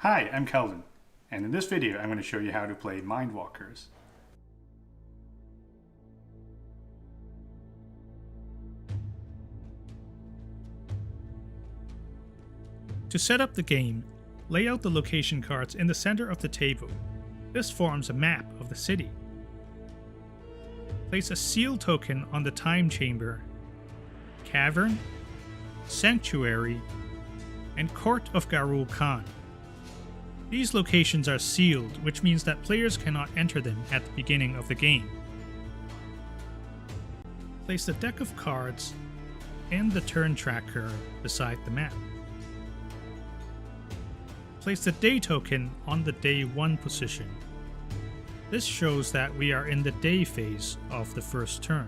Hi, I'm Kelvin, and in this video I'm going to show you how to play Mindwalkers. To set up the game, lay out the location cards in the center of the table. This forms a map of the city. Place a seal token on the time chamber, cavern, sanctuary, and court of Garul Khan. These locations are sealed, which means that players cannot enter them at the beginning of the game. Place the deck of cards and the turn tracker beside the map. Place the day token on the day 1 position. This shows that we are in the day phase of the first turn.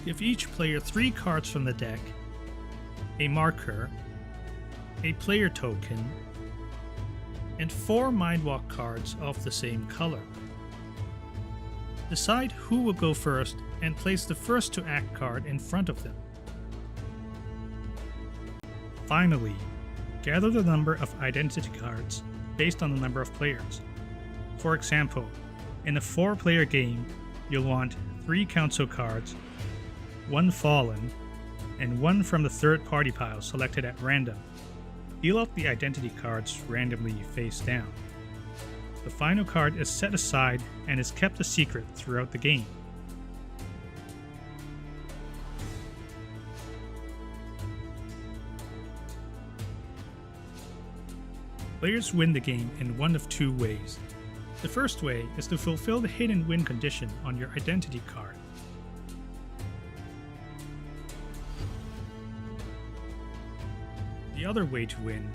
Give each player 3 cards from the deck, a marker, a player token, and 4 Mindwalk cards of the same color. Decide who will go first and place the first to act card in front of them. Finally, gather the number of identity cards based on the number of players. For example, in a 4-player game, you'll want 3 council cards, 1 fallen, and 1 from the third party pile selected at random. Deal out the identity cards randomly face down. The final card is set aside and is kept a secret throughout the game. Players win the game in one of 2 ways. The first way is to fulfill the hidden win condition on your identity card. The other way to win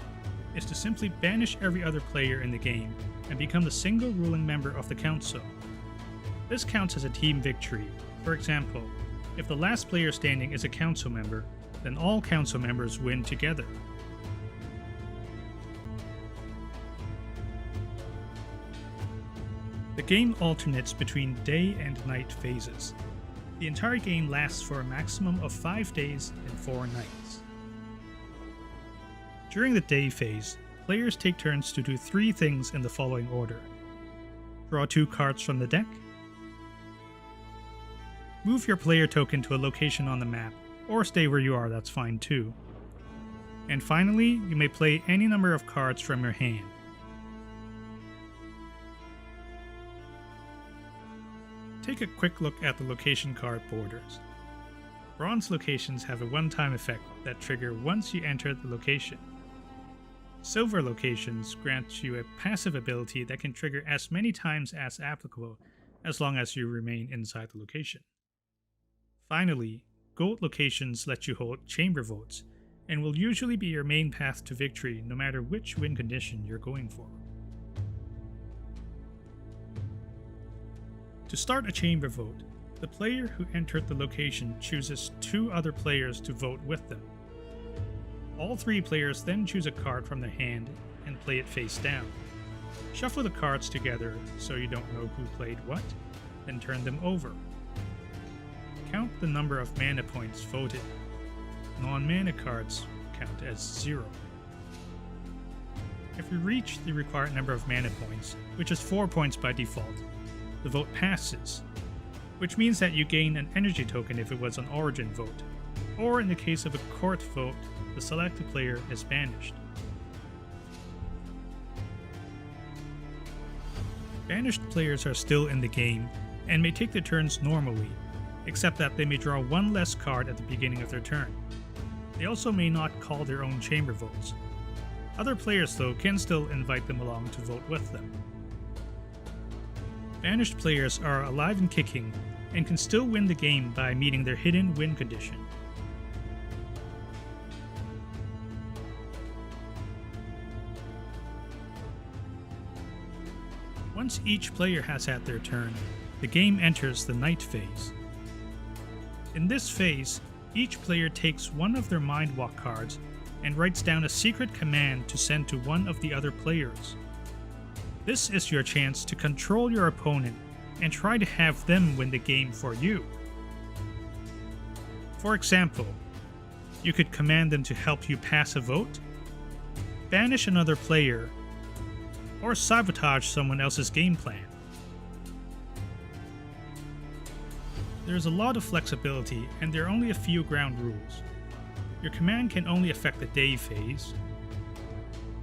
is to simply banish every other player in the game and become the single ruling member of the council. This counts as a team victory. For example, if the last player standing is a council member, then all council members win together. The game alternates between day and night phases. The entire game lasts for a maximum of 5 days and 4 nights. During the day phase, players take turns to do 3 things in the following order. Draw 2 cards from the deck, move your player token to a location on the map, or stay where you are, that's fine too. And finally, you may play any number of cards from your hand. Take a quick look at the location card borders. Bronze locations have a one-time effect that trigger once you enter the location. Silver locations grant you a passive ability that can trigger as many times as applicable as long as you remain inside the location. Finally, gold locations let you hold chamber votes and will usually be your main path to victory no matter which win condition you're going for. To start a chamber vote, the player who entered the location chooses 2 other players to vote with them. All 3 players then choose a card from their hand and play it face down. Shuffle the cards together so you don't know who played what, then turn them over. Count the number of mana points voted. Non-mana cards count as 0. If you reach the required number of mana points, which is 4 points by default, the vote passes, which means that you gain an energy token if it was an origin vote, or in the case of a court vote, the selected player is banished. Banished players are still in the game and may take their turns normally, except that they may draw 1 less card at the beginning of their turn. They also may not call their own chamber votes. Other players, though, can still invite them along to vote with them. Banished players are alive and kicking and can still win the game by meeting their hidden win condition. Once each player has had their turn, the game enters the night phase. In this phase, each player takes 1 of their Mindwalk cards and writes down a secret command to send to 1 of the other players. This is your chance to control your opponent and try to have them win the game for you. For example, you could command them to help you pass a vote, banish another player, or sabotage someone else's game plan. There's a lot of flexibility, and there are only a few ground rules. Your command can only affect the day phase.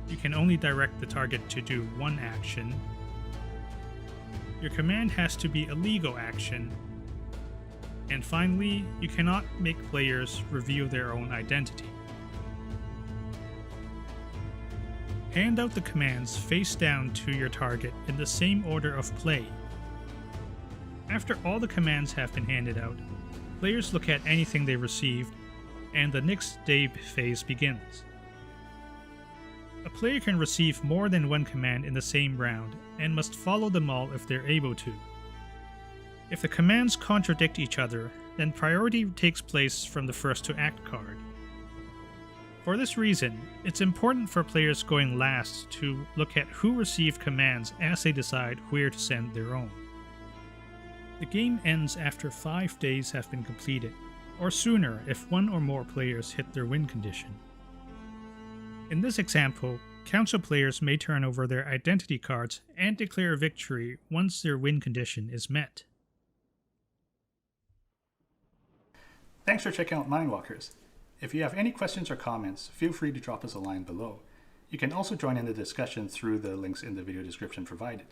You can only direct the target to do one action. Your command has to be a legal action. And finally, you cannot make players reveal their own identity. Hand out the commands face down to your target in the same order of play. After all the commands have been handed out, players look at anything they received, and the next day phase begins. A player can receive more than one command in the same round, and must follow them all if they're able to. If the commands contradict each other, then priority takes place from the first to act card. For this reason, it's important for players going last to look at who received commands as they decide where to send their own. The game ends after 5 days have been completed, or sooner if one or more players hit their win condition. In this example, council players may turn over their identity cards and declare victory once their win condition is met. Thanks for checking out Mindwalkers. If you have any questions or comments, feel free to drop us a line below. You can also join in the discussion through the links in the video description provided.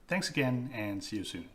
Thanks again, and see you soon.